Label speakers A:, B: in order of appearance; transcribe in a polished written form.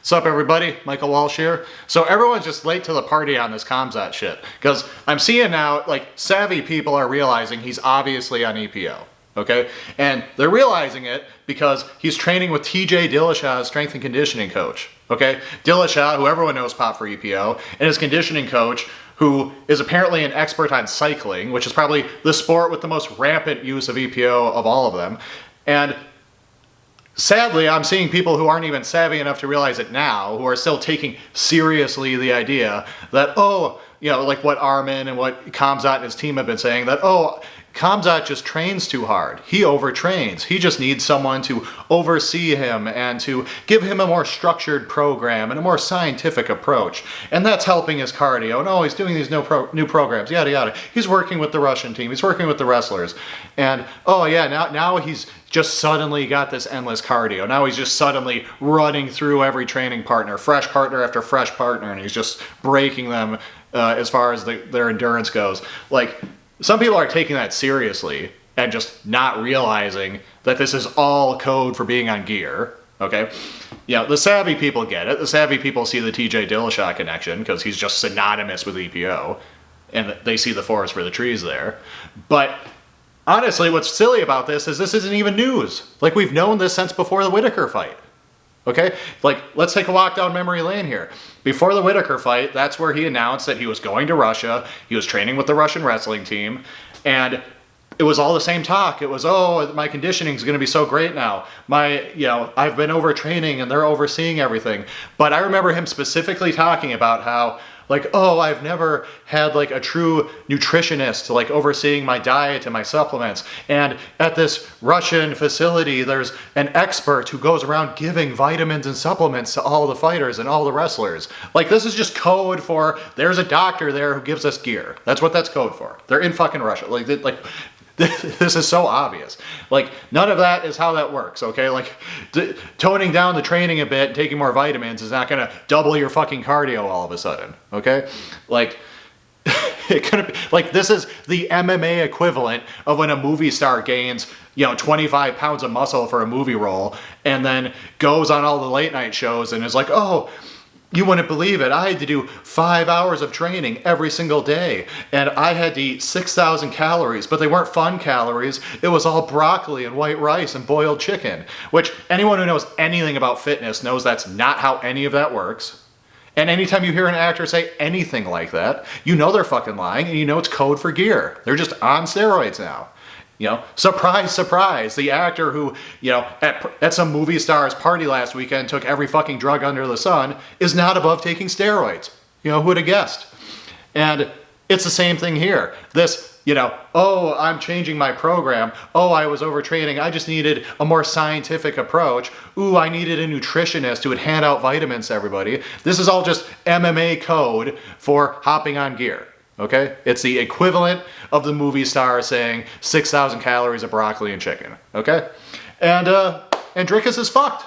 A: What's up, everybody? Michael Walsh here. So everyone's just late to the party on this Khamzat shit. Because I'm seeing now, like, savvy people are realizing he's obviously on EPO. Okay? And they're realizing it because he's training with Dillasha, strength and conditioning coach. Okay? Dillasha, who everyone knows pop for EPO, and his conditioning coach, who is apparently an expert on cycling, which is probably the sport with the most rampant use of EPO of all of them. And sadly, I'm seeing people who aren't even savvy enough to realize it now, who are still taking seriously the idea that, oh, you know, like what Armin and what Khamzat and his team have been saying, that, oh, Khamzat just trains too hard. He overtrains. He just needs someone to oversee him and to give him a more structured program and a more scientific approach. And that's helping his cardio. No, he's doing these new programs, yada, yada. He's working with the Russian team. He's working with the wrestlers. And, oh, yeah, now he's just suddenly got this endless cardio. Now he's just suddenly running through every training partner, fresh partner after fresh partner, and he's just breaking them as far as their endurance goes. Like, some people are taking that seriously and just not realizing that this is all code for being on gear, okay? You know, the savvy people get it. The savvy people see the TJ Dillasha connection because he's just synonymous with EPO, and they see the forest for the trees there. But honestly, what's silly about this isn't even news. Like, we've known this since before the Whitaker fight. Okay? Like, let's take a walk down memory lane here. Before the Whitaker fight, that's where he announced that he was going to Russia. He was training with the Russian wrestling team. And it was all the same talk. It was, oh, my conditioning is going to be so great now. I've been overtraining and they're overseeing everything. But I remember him specifically talking about how, like, oh, I've never had like a true nutritionist like overseeing my diet and my supplements. And at this Russian facility, there's an expert who goes around giving vitamins and supplements to all the fighters and all the wrestlers. Like, this is just code for there's a doctor there who gives us gear. That's what that's code for. They're in fucking Russia. Like this is so obvious. Like, none of that is how that works, okay? Like, toning down the training a bit and taking more vitamins is not going to double your fucking cardio all of a sudden, okay? Like, it couldn't be, like, this is the MMA equivalent of when a movie star gains, 25 pounds of muscle for a movie role and then goes on all the late night shows and is like, oh, you wouldn't believe it. I had to do 5 hours of training every single day, and I had to eat 6,000 calories, but they weren't fun calories. It was all broccoli and white rice and boiled chicken, which anyone who knows anything about fitness knows that's not how any of that works. And anytime you hear an actor say anything like that, you know they're fucking lying, and you know it's code for gear. They're just on steroids now. Surprise, surprise, the actor who, at some movie star's party last weekend took every fucking drug under the sun is not above taking steroids. Who would have guessed? And it's the same thing here. This, oh, I'm changing my program. Oh, I was overtraining. I just needed a more scientific approach. Ooh, I needed a nutritionist who would hand out vitamins to everybody. This is all just MMA code for hopping on gear. Okay? It's the equivalent of the movie star saying 6,000 calories of broccoli and chicken. Okay? And Drickus is fucked.